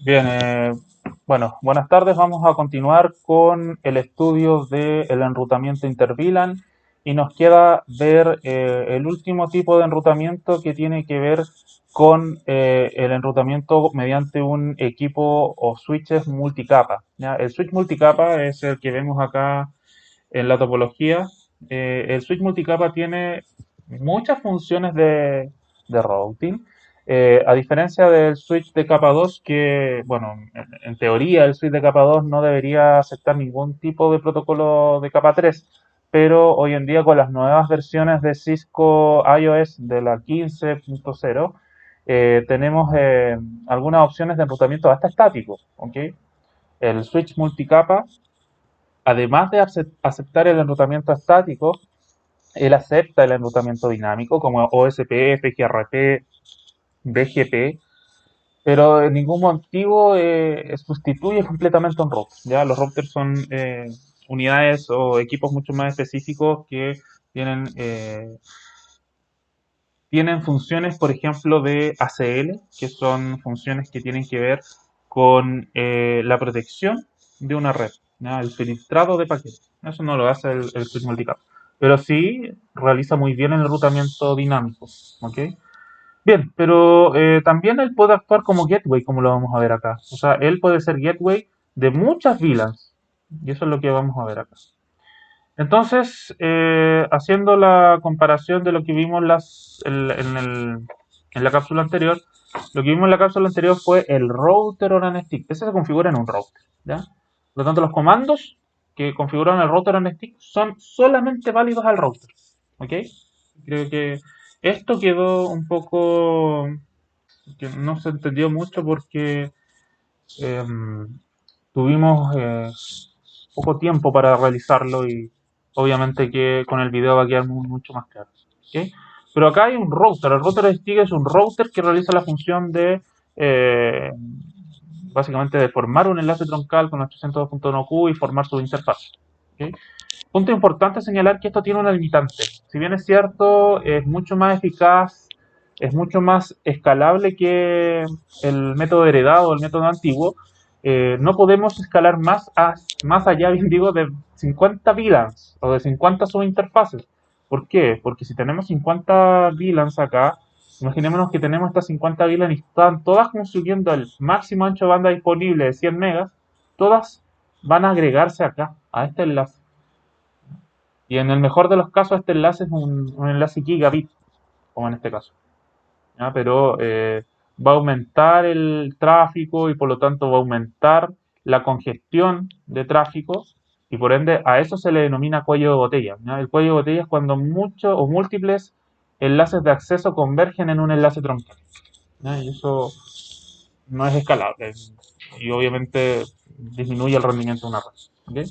Bien, bueno, buenas tardes. Vamos a continuar con el estudio del enrutamiento interVLAN y nos queda ver el último tipo de enrutamiento que tiene que ver con el enrutamiento mediante un equipo o switches multicapa. ¿Ya? El switch multicapa es el que vemos acá en la topología. El switch multicapa tiene muchas funciones de routing. A diferencia del switch de capa 2, que, bueno, en teoría el switch de capa 2 no debería aceptar ningún tipo de protocolo de capa 3, pero hoy en día con las nuevas versiones de Cisco iOS de la 15.0, tenemos algunas opciones de enrutamiento hasta estático, ¿ok? El switch multicapa, además de aceptar el enrutamiento estático, él acepta el enrutamiento dinámico como OSPF, GRP, BGP, pero en ningún motivo sustituye completamente un router. ¿Ya? Los routers son unidades o equipos mucho más específicos que tienen, tienen funciones, por ejemplo, de ACL, que son funciones que tienen que ver con la protección de una red, ¿ya? El filtrado de paquetes. Eso no lo hace el switch multicap, pero sí realiza muy bien el enrutamiento dinámico. ¿Ok? Bien, pero también él puede actuar como gateway, como lo vamos a ver acá. O sea, él puede ser gateway de muchas VLANs. Y eso es lo que vamos a ver acá. Entonces, haciendo la comparación de lo que vimos en la cápsula anterior, lo que vimos en la cápsula anterior fue el router on stick. Ese se configura en un router, ¿ya? Por lo tanto, los comandos que configuran el router on stick son solamente válidos al router, ¿ok? Creo que esto quedó un poco que no se entendió mucho porque tuvimos poco tiempo para realizarlo y obviamente que con el video va a quedar mucho más claro. ¿Ok? Pero acá hay un router. El router de stick es un router que realiza la función de eh, básicamente de formar un enlace troncal con 802.1q y formar su interfaz. ¿Ok? Punto importante señalar que esto tiene una limitante. Si bien es cierto, es mucho más eficaz, es mucho más escalable que el método heredado, el método antiguo, no podemos escalar más allá, bien digo, de 50 VLANs o de 50 subinterfaces. ¿Por qué? Porque si tenemos 50 VLANs acá, imaginémonos que tenemos estas 50 VLANs y están todas consumiendo el máximo ancho de banda disponible de 100 megas, todas van a agregarse acá, a este enlace. Y en el mejor de los casos, este enlace es un enlace gigabit, como en este caso. ¿Ya? Pero va a aumentar el tráfico y por lo tanto va a aumentar la congestión de tráfico y por ende a eso se le denomina cuello de botella. ¿Ya? El cuello de botella es cuando muchos o múltiples enlaces de acceso convergen en un enlace troncal. ¿Ya? Y eso no es escalable y obviamente disminuye el rendimiento de una red. ¿Ok?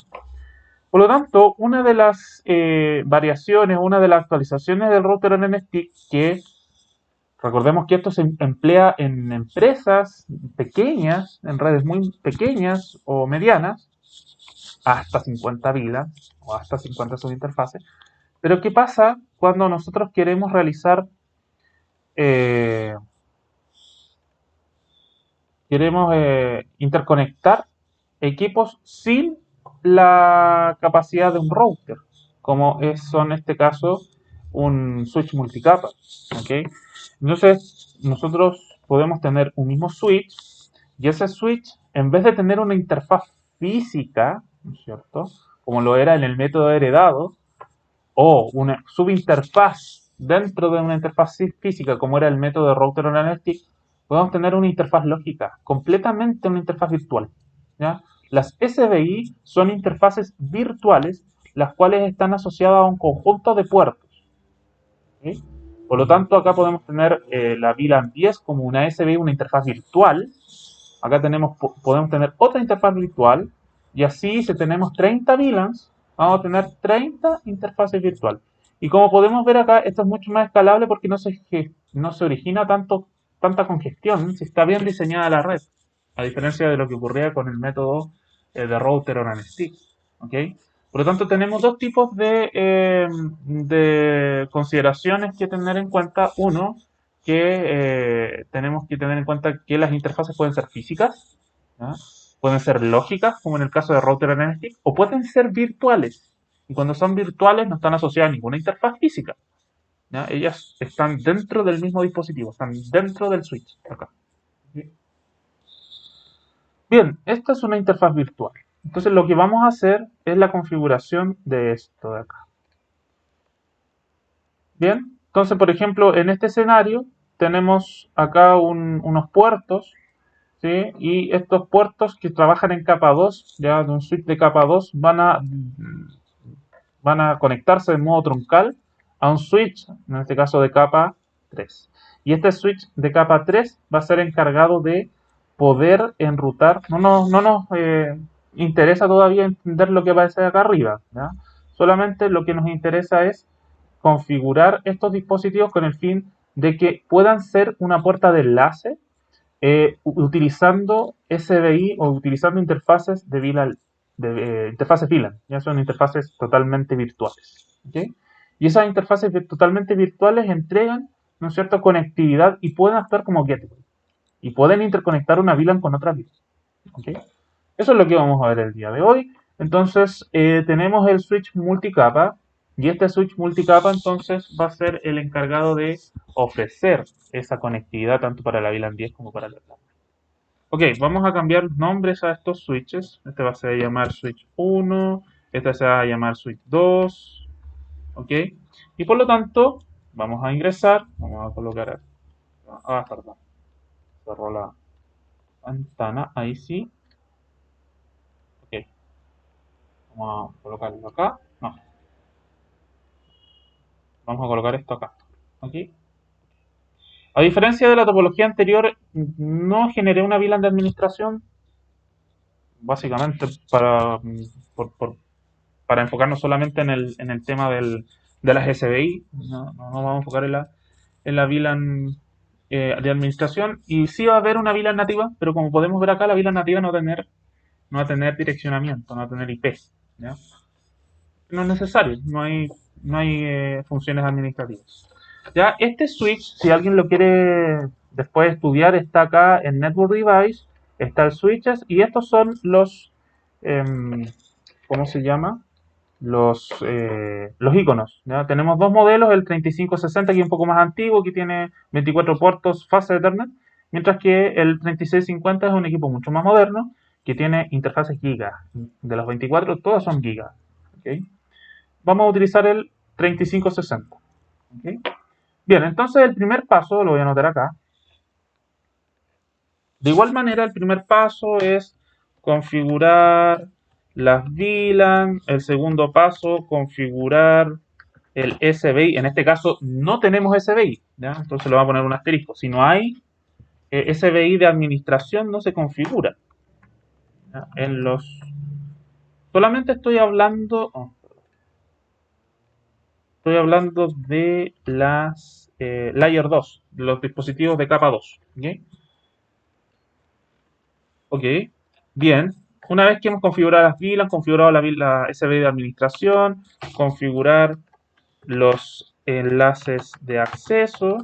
Por lo tanto, una de las variaciones, una de las actualizaciones del router NNSTIC, que recordemos que esto se emplea en empresas pequeñas, en redes muy pequeñas o medianas, hasta 50 vidas o hasta 50 subinterfaces. Pero ¿qué pasa cuando nosotros eh, queremos interconectar equipos sin la capacidad de un router, como son en este caso un switch multicapa? ¿Ok? Entonces, nosotros podemos tener un mismo switch y ese switch, en vez de tener una interfaz física, ¿no es cierto? Como lo era en el método heredado, o una subinterfaz dentro de una interfaz física, como era el método de router analytic, podemos tener una interfaz lógica, completamente una interfaz virtual. ¿Ya? Las SBI son interfaces virtuales, las cuales están asociadas a un conjunto de puertos. ¿Sí? Por lo tanto, acá podemos tener la VLAN 10 como una SBI, una interfaz virtual. Acá podemos tener otra interfaz virtual. Y así, si tenemos 30 VLANs, vamos a tener 30 interfaces virtuales. Y como podemos ver acá, esto es mucho más escalable porque no se origina tanta congestión si está bien diseñada la red. A diferencia de lo que ocurría con el método de router on stick. ¿Ok? Por lo tanto, tenemos dos tipos de consideraciones que tener en cuenta. Uno, que tenemos que tener en cuenta que las interfaces pueden ser físicas, ¿ya? Pueden ser lógicas, como en el caso de router NSTIC, o pueden ser virtuales. Y cuando son virtuales no están asociadas a ninguna interfaz física, ¿ya? Ellas están dentro del mismo dispositivo, están dentro del switch. Acá. Bien, esta es una interfaz virtual. Entonces lo que vamos a hacer es la configuración de esto de acá. Bien, entonces por ejemplo en este escenario tenemos acá unos puertos, ¿sí? Y estos puertos que trabajan en capa 2, ya de un switch de capa 2, van a conectarse de modo troncal a un switch, en este caso de capa 3. Y este switch de capa 3 va a ser encargado de poder enrutar. No nos interesa todavía entender lo que va a ser acá arriba, ¿ya? Solamente lo que nos interesa es configurar estos dispositivos con el fin de que puedan ser una puerta de enlace utilizando SBI o utilizando interfaces de VLAN, interfaces VLAN, ya son interfaces totalmente virtuales. ¿Okay? Y esas interfaces totalmente virtuales entregan, ¿no es cierto?, conectividad y pueden actuar como gateway. Y pueden interconectar una VLAN con otra VLAN. ¿Okay? Eso es lo que vamos a ver el día de hoy. Entonces, tenemos el switch multicapa. Y este switch multicapa entonces va a ser el encargado de ofrecer esa conectividad tanto para la VLAN 10 como para la VLAN. Ok, vamos a cambiar nombres a estos switches. Este va a ser llamar switch 1, este se va a llamar switch 2, ok. Y por lo tanto, vamos a ingresar, vamos a colocar, perdón, cerró la ventana, ahí sí. Ok, vamos a colocarlo acá, no, vamos a colocar esto acá, ok. A diferencia de la topología anterior, no generé una VLAN de administración, básicamente para enfocarnos solamente en el tema de las SBI, no vamos a enfocar en la VLAN de administración, y sí va a haber una VLAN nativa, pero como podemos ver acá, la VLAN nativa no va a tener direccionamiento, no va a tener IP, ¿ya? No es necesario, no hay funciones administrativas. Ya, este switch, si alguien lo quiere después estudiar, está acá en Network Device, está el switches, y estos son los, em, ¿cómo se llama? Los iconos. ¿Ya? Tenemos dos modelos, el 3560 que es un poco más antiguo, que tiene 24 puertos fase Ethernet, mientras que el 3650 es un equipo mucho más moderno, que tiene interfaces giga. De los 24, todas son giga. ¿Okay? Vamos a utilizar el 3560. ¿Okay? Bien, entonces el primer paso, lo voy a anotar acá. De igual manera, el primer paso es configurar las VLAN. El segundo paso, configurar el SBI. En este caso, no tenemos SBI, ¿ya? Entonces le voy a poner un asterisco. Si no hay SBI de administración, no se configura, ¿ya? Solamente estoy hablando de las Layer 2, de los dispositivos de capa 2. ¿Okay? Ok, bien. Una vez que hemos configurado las VLAN, configurado la SBI de administración, configurar los enlaces de acceso,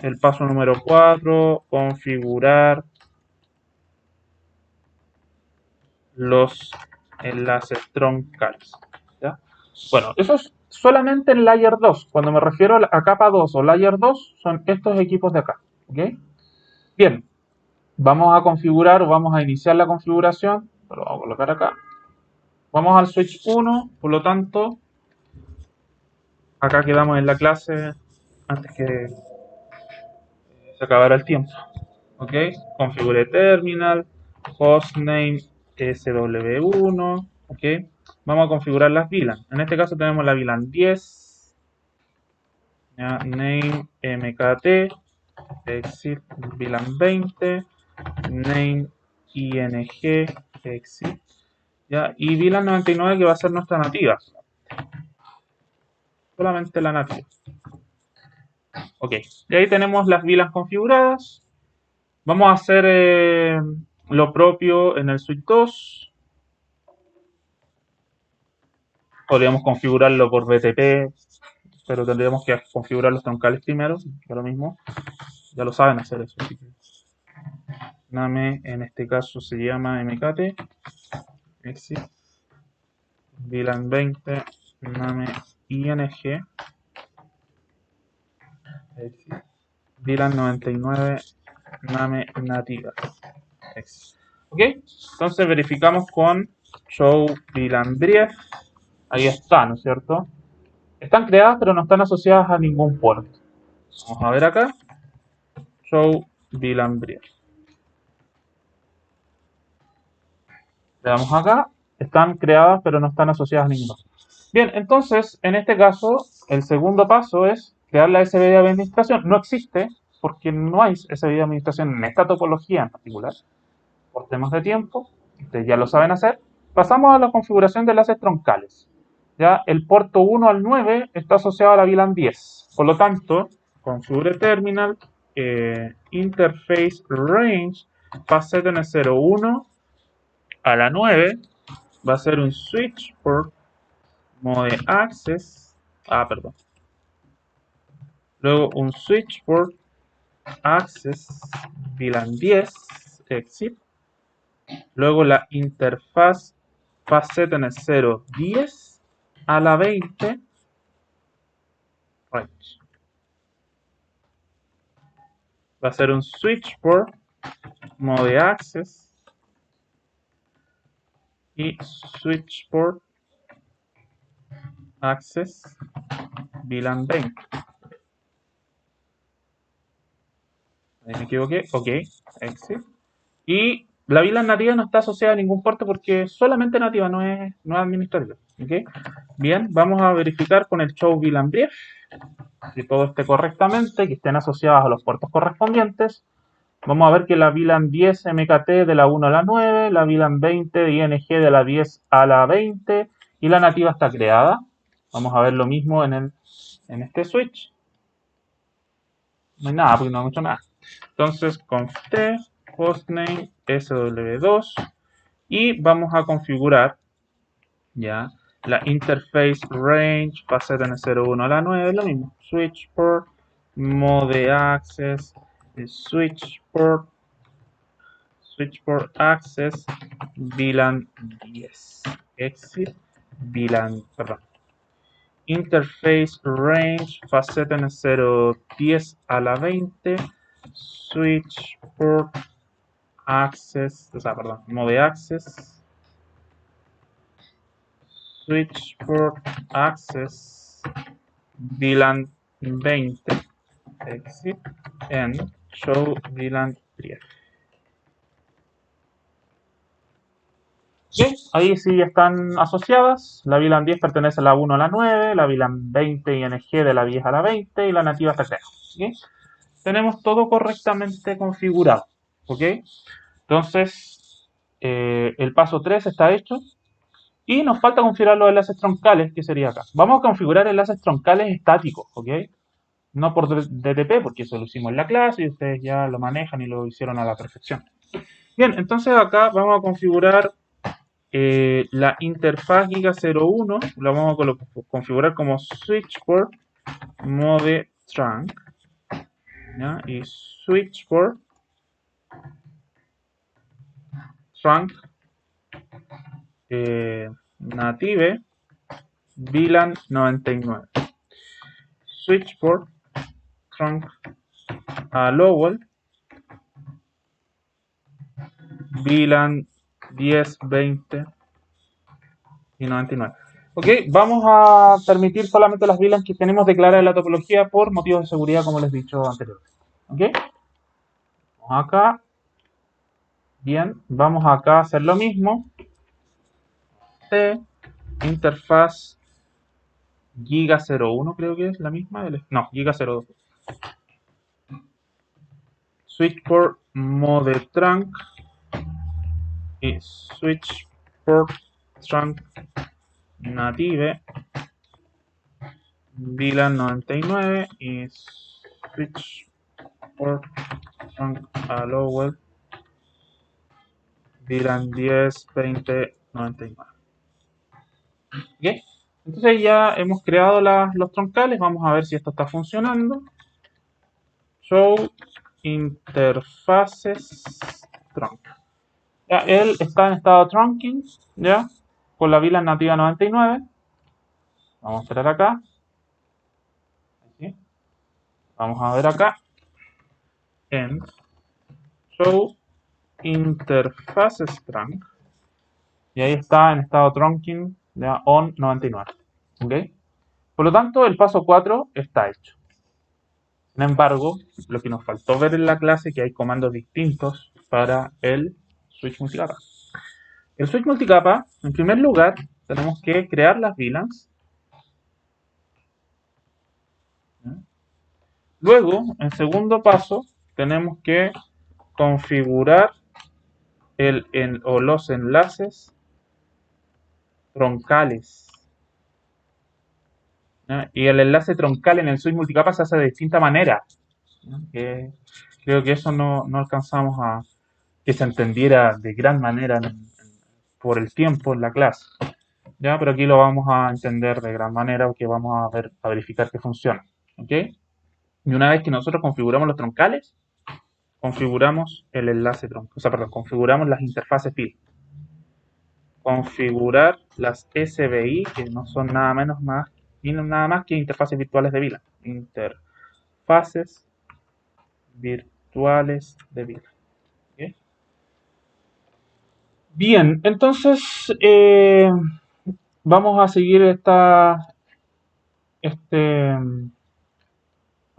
el paso número 4, configurar los enlaces troncales. ¿Ya? Bueno, eso es solamente en Layer 2. Cuando me refiero a capa 2 o Layer 2, son estos equipos de acá. ¿Okay? Bien, vamos a configurar o vamos a iniciar la configuración. Lo vamos a colocar acá. Vamos al switch 1, por lo tanto, acá quedamos en la clase antes que se acabara el tiempo. ¿Ok? Configure terminal, hostname SW1. ¿Ok? Vamos a configurar las VLAN. En este caso tenemos la VLAN 10, ¿ya? Name mkt, exit VLAN 20, name ing exit, ¿ya? Y VLAN 99 que va a ser nuestra nativa. Solamente la nativa. Ok, y ahí tenemos las VLANs configuradas. Vamos a hacer lo propio en el switch 2. Podríamos configurarlo por BTP, pero tendríamos que configurar los troncales primero, que es lo mismo. Ya lo saben hacer eso. name en este caso se llama mkt, exit, VLAN 20, name ing, exit, VLAN 99, name nativa, exit. ¿Ok? Entonces verificamos con show VLAN brief. Ahí está, ¿no es cierto? Están creadas pero no están asociadas a ningún puerto. Vamos a ver acá. Show VLAN brief. Le damos acá. Están creadas pero no están asociadas a ningún. Bien, entonces, en este caso, el segundo paso es crear la SB de administración. No existe porque no hay SB de administración en esta topología en particular. Por temas de tiempo, ustedes ya lo saben hacer. Pasamos a la configuración de enlaces troncales. Ya el puerto 1 al 9 está asociado a la VLAN 10. Por lo tanto, configure terminal, interface range, paset en el 01 a la 9. Va a ser un switch port mode access. Perdón. Luego un switch port access VLAN 10 exit. Luego la interfaz facet en el 0.10 a la 20 range. Va a ser un switch port mode access y switch port access VLAN 20. Ahí me equivoqué. Ok, exit. Y la VLAN nativa no está asociada a ningún puerto porque es solamente nativa, no es administrativa. ¿Okay? Bien, vamos a verificar con el show VLAN brief que todo esté correctamente, que estén asociadas a los puertos correspondientes. Vamos a ver que la VLAN 10 MKT de la 1 a la 9, la VLAN 20 ING de la 10 a la 20 y la nativa está creada. Vamos a ver lo mismo en este switch. No hay nada porque no hemos hecho nada. Entonces, conft hostname sw2 y vamos a configurar ya la interface range facet en el 01 a la 9, lo mismo, switch port, mode access, switch port access, VLAN 10, exit, VLAN, perdón, interface range facet en el 010 a la 20, switch port access, perdón, mode access, switch port access VLAN 20 exit and show VLAN 10. Bien, ahí sí están asociadas. La VLAN 10 pertenece a la 1 a la 9, la VLAN 20 ING de la 10 a la 20 y la nativa está creada. ¿Okay? Tenemos todo correctamente configurado. ¿Ok? Entonces, el paso 3 está hecho. Y nos falta configurar los enlaces troncales, que sería acá. Vamos a configurar enlaces troncales estáticos, ¿ok? No por DTP, porque eso lo hicimos en la clase y ustedes ya lo manejan y lo hicieron a la perfección. Bien, entonces acá vamos a configurar la interfaz Giga01, la vamos a configurar como switch port mode trunk, ¿ya? Y switch port trunk native VLAN 99. Switch port trunk a Lowell VLAN 10, 20 y 99. Ok, vamos a permitir solamente las VLAN que tenemos declaradas en la topología por motivos de seguridad, como les he dicho anteriormente. Ok, vamos acá. Bien, vamos acá a hacer lo mismo. Interfaz Giga01 creo que es la misma. No, Giga02. Switch port mode trunk y switch port trunk native VLAN 99 y switch port trunk a Lowell VLAN 10, 20, 99. ¿Okay? Entonces ya hemos creado los troncales, vamos a ver si esto está funcionando. Show interfaces trunk. Ya, él está en estado trunking, ¿ya? Con la VLAN nativa 99. Vamos a esperar acá. ¿Sí? Vamos a ver acá. En show interfaces trunk. Y ahí está en estado trunking, ya, on 99. ¿Ok? Por lo tanto, el paso 4 está hecho. Sin embargo, lo que nos faltó ver en la clase es que hay comandos distintos para el switch multicapa. El switch multicapa, en primer lugar, tenemos que crear las VLANs. Luego, en segundo paso, tenemos que configurar los enlaces troncales. ¿No? Y el enlace troncal en el switch multicapa se hace de distinta manera. ¿No? Creo que eso no alcanzamos a que se entendiera de gran manera por el tiempo en la clase. Ya, pero aquí lo vamos a entender de gran manera porque vamos a verificar que funciona. ¿Ok? Y una vez que nosotros configuramos los troncales, configuramos el enlace troncal, o sea, perdón, configuramos las interfaces PIL. Configurar las SBI, que no son nada más que interfaces virtuales de VLAN. Interfaces virtuales de VLAN. ¿Okay? Bien, entonces vamos a seguir esto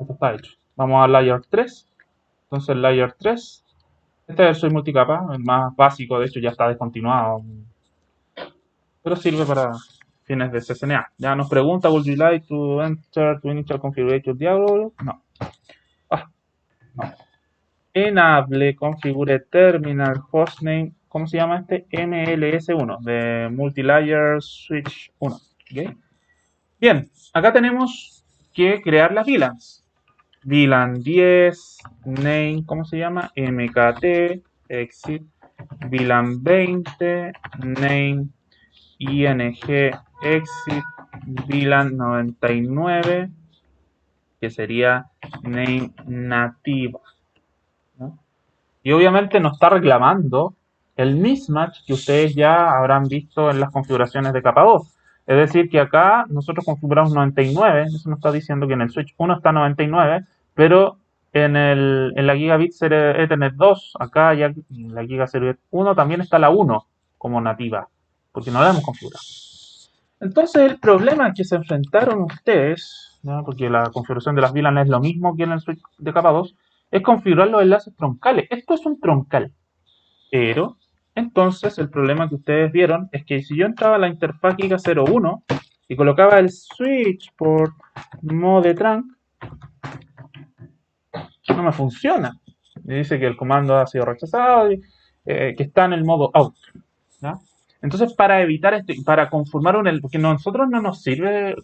está hecho. Vamos a Layer 3. Entonces Layer 3. Este es el switch multicapa, el más básico, de hecho ya está descontinuado. Pero sirve para fines de CCNA. Ya nos pregunta, would you like to enter to initial configuration dialog? No. No. Enable configure terminal hostname, ¿cómo se llama este? MLS1 de Multilayer Switch 1. ¿Okay? Bien, acá tenemos que crear las VLANs. VLAN 10, name, ¿cómo se llama? MKT, exit, VLAN 20, name, ING, exit, VLAN 99, que sería name nativa. ¿No? Y obviamente nos está reclamando el mismatch que ustedes ya habrán visto en las configuraciones de capa 2. Es decir, que acá nosotros configuramos 99, eso nos está diciendo que en el switch 1 está 99, pero en la gigabit Ethernet 2, acá ya en la gigabit 1 también está la 1 como nativa, porque no la hemos configurado. Entonces el problema que se enfrentaron ustedes, ¿no? Porque la configuración de las VLAN es lo mismo que en el switch de capa 2, es configurar los enlaces troncales. Esto es un troncal. Pero, entonces, el problema que ustedes vieron es que si yo entraba a la interfaz Giga 01 y colocaba el switch por mode trunk, no me funciona. Me dice que el comando ha sido rechazado y que está en el modo out. ¿Ya? Entonces, para evitar esto, para conformar porque a nosotros no nos sirve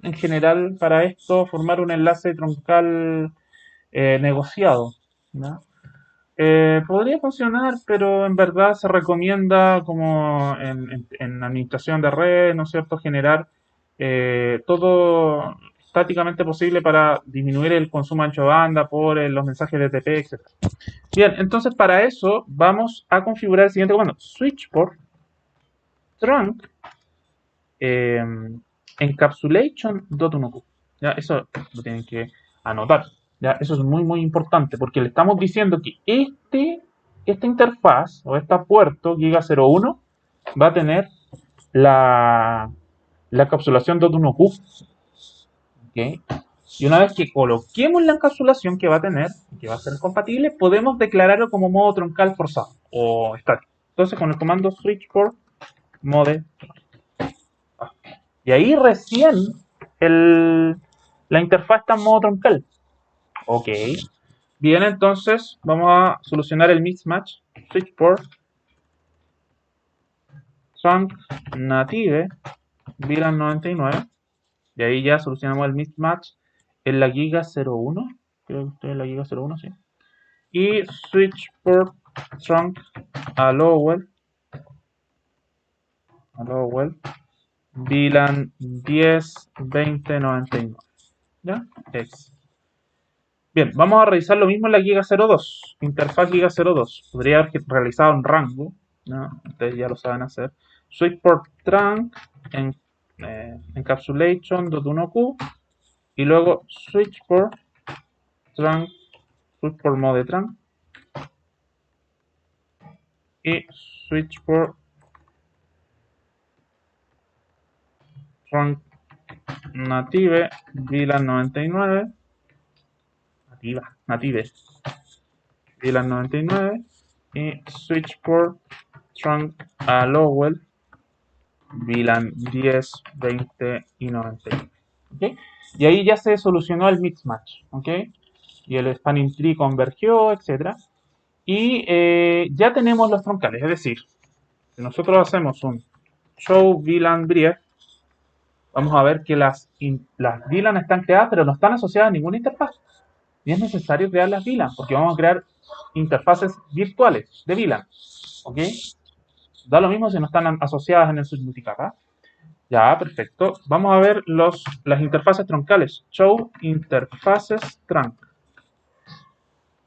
en general para esto formar un enlace troncal negociado. ¿Ya? Podría funcionar, pero en verdad se recomienda como en administración de red, ¿no es cierto?, generar todo estáticamente posible para disminuir el consumo ancho de banda por los mensajes de TP, etc. Bien, entonces para eso vamos a configurar el siguiente comando, switch port trunk encapsulation.1q. Ya, eso lo tienen que anotar. Ya, eso es muy muy importante porque le estamos diciendo que esta interfaz o esta puerto Giga 01 va a tener la encapsulación .1q. ¿Okay? Y una vez que coloquemos la encapsulación que va a tener, que va a ser compatible, podemos declararlo como modo troncal forzado o estático. Entonces con el comando switch port mode. Y ahí recién la interfaz está en modo troncal. Ok. Bien, entonces vamos a solucionar el mismatch. Switch port trunk native VLAN 99. Y ahí ya solucionamos el mismatch en la Giga 01. Creo que estoy en la Giga 01, sí. Y switch port trunk allowed VLAN 10 20 99. ¿Ya? X. Bien, vamos a revisar lo mismo en la Giga 02, interfaz Giga 02. Podría haber realizado un rango, ¿no? Ustedes ya lo saben hacer. Switchport trunk en encapsulation.1q y luego switchport trunk, switchport mode trunk y switchport trunk native VLAN 99 native VLAN 99 y switchport trunk allowed VLAN 10, 20 y 99. ¿Okay? Y ahí ya se solucionó el mismatch. ¿Okay? Y el spanning tree convergió, etc. Y ya tenemos los troncales. Es decir, si nosotros hacemos un show VLAN brief, vamos a ver que las VLAN están creadas, pero no están asociadas a ninguna interfaz. Y es necesario crear las VLAN, porque vamos a crear interfaces virtuales de VLAN. ¿Ok? Da lo mismo si no están asociadas en el switch multicapa. Ya, perfecto. Vamos a ver las interfaces troncales. Show interfaces trunk.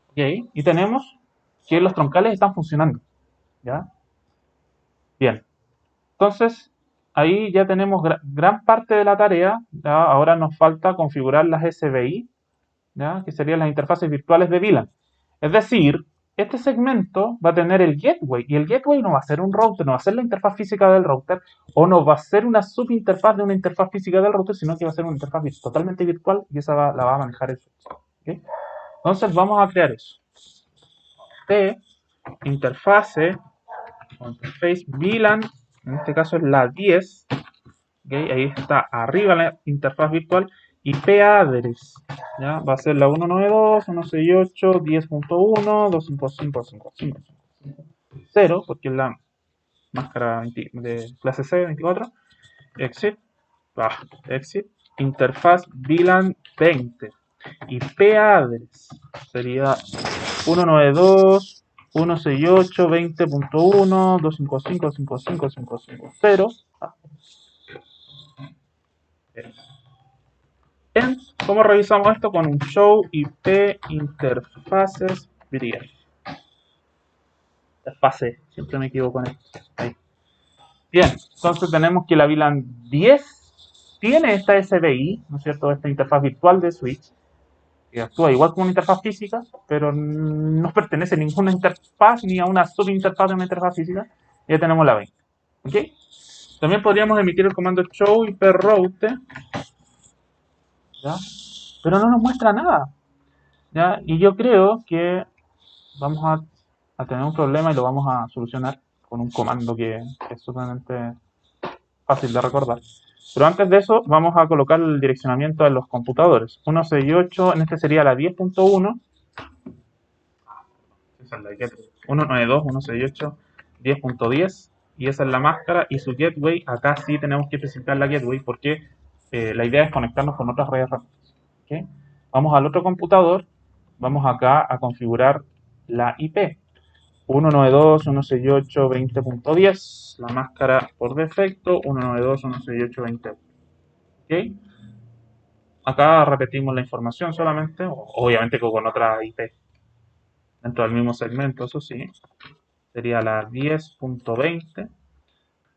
¿Ok? Y tenemos que los troncales están funcionando. ¿Ya? Bien. Entonces, ahí ya tenemos gran parte de la tarea. ¿Ya? Ahora nos falta configurar las SBI, ¿ya? Que serían las interfaces virtuales de VLAN. Es decir, este segmento va a tener el gateway, y el gateway no va a ser un router, no va a ser la interfaz física del router, o no va a ser una subinterfaz de una interfaz física del router, sino que va a ser una interfaz totalmente virtual, y esa la va a manejar el switch. ¿Okay? Entonces vamos a crear eso. Interface VLAN, en este caso es la 10, ¿okay? Ahí está arriba la interfaz virtual, IP address, ¿ya? Va a ser la 192.168.10.1, porque es la máscara de clase C 24. Exit, exit, interfaz VLAN 20. IP address sería 192.168.20.1, 255.55.550. Bien, ¿cómo revisamos esto? Con un show IP interfaces brief. Interfase, siempre me equivoco en esto. Ahí. Bien, entonces tenemos que la VLAN 10 tiene esta SBI, ¿no es cierto? Esta interfaz virtual de switch, que actúa igual como una interfaz física, pero no pertenece a ninguna interfaz ni a una subinterfaz de una interfaz física. Ya tenemos la 20. ¿Ok? También podríamos emitir el comando show IP route, ¿ya? Pero no nos muestra nada, ¿ya? Y yo creo que vamos a tener un problema y lo vamos a solucionar con un comando que es sumamente fácil de recordar. Pero antes de eso, vamos a colocar el direccionamiento de los computadores. 168, en este sería la 10.1. 192, 168, 10.10. Y esa es la máscara. Y su gateway, acá sí tenemos que especificar la gateway porque la idea es conectarnos con otras redes remotas. ¿Okay? Vamos al otro computador. Vamos acá a configurar la IP. 192.168.20.10, la máscara por defecto, 192.168.20. ¿Ok? Acá repetimos la información solamente, obviamente con otra IP dentro del mismo segmento, eso sí. Sería la 10.20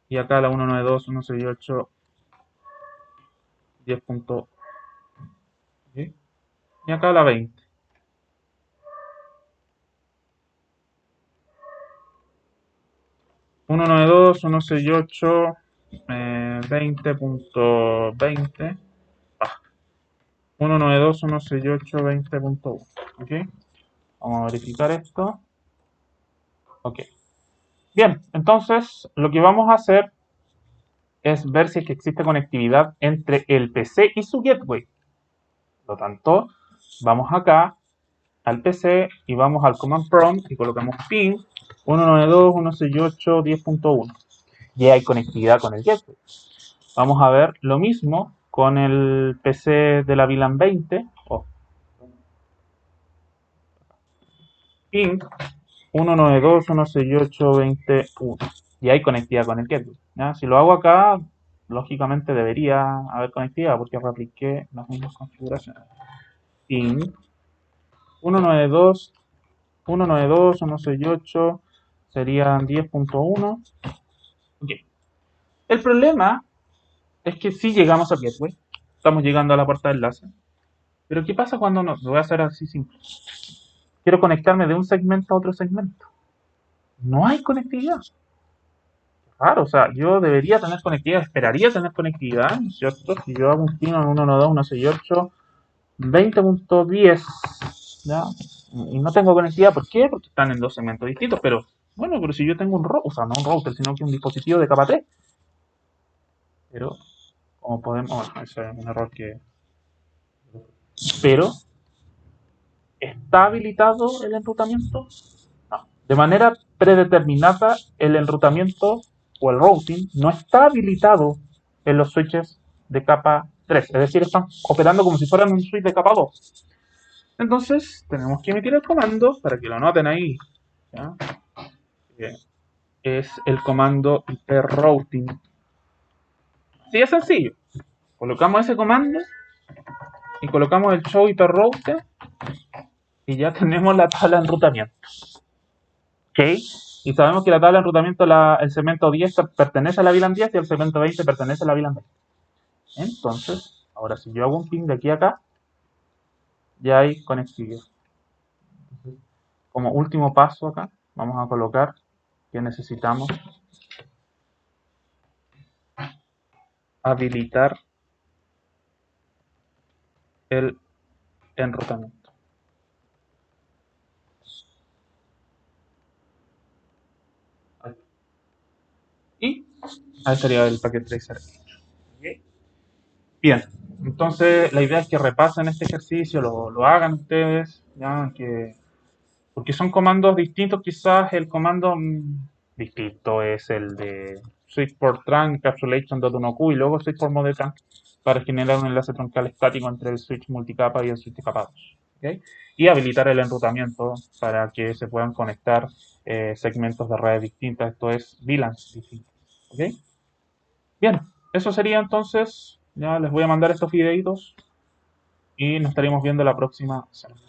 y acá la 192.168.10. ¿Okay? Y acá la 20. Uno 20.20. 192.168.20.1. ¿Ok? Vamos a verificar esto. Ok. Bien, entonces lo que vamos a hacer es ver si es que existe conectividad entre el PC y su gateway. Por lo tanto, vamos acá al PC y vamos al command prompt y colocamos ping 192.168.10.1 y hay conectividad con el gateway. Vamos a ver lo mismo con el PC de la VLAN 20. Ping 192.168.20.1 y hay conectividad con el gateway. ¿Ya? Si lo hago acá, lógicamente debería haber conectividad porque repliqué las mismas configuraciones. Ping 192, 192, 168 serían 10.1. Ok. El problema es que si llegamos al gateway, estamos llegando a la puerta de enlace. Pero ¿qué pasa cuando no? Lo voy a hacer así simple. Quiero conectarme de un segmento a otro segmento. No hay conectividad. Claro, o sea, yo debería tener conectividad, esperaría tener conectividad, ¿no es cierto? Si yo hago un pino en 192, 168, 20.10, ¿ya? Y no tengo conectividad, ¿por qué? Porque están en dos segmentos distintos, pero bueno, pero si yo tengo un router, o sea, no un router, sino que un dispositivo de capa 3, pero como podemos, bueno, ese es un error que, pero ¿está habilitado el enrutamiento? No. De manera predeterminada, el enrutamiento o el routing no está habilitado en los switches de capa 3, es decir, están operando como si fueran un switch de capa 2. Entonces, tenemos que emitir el comando para que lo noten ahí, ¿ya? Es el comando routing. Sí, es sencillo. Colocamos ese comando y colocamos el show router y ya tenemos la tabla de enrutamiento. ¿Ok? Y sabemos que la tabla de enrutamiento, el segmento 10 pertenece a la VLAN 10 y el segmento 20 pertenece a la VLAN 20. Entonces, ahora si yo hago un ping de aquí a acá, ya hay conectividad. Entonces, como último paso acá, vamos a colocar que necesitamos habilitar el enrutamiento. Y ahí estaría el packet tracer. Bien, entonces la idea es que repasen este ejercicio, lo hagan ustedes, ya que porque son comandos distintos, quizás el comando distinto es el de switch for trunk encapsulation.1q y luego switch for mode trunk para generar un enlace troncal estático entre el switch multicapa y el switch de capa 2. ¿Okay? Y habilitar el enrutamiento para que se puedan conectar segmentos de redes distintas, esto es VLANs distintos. ¿Okay? Bien, eso sería entonces, ya les voy a mandar estos videitos y nos estaremos viendo la próxima semana.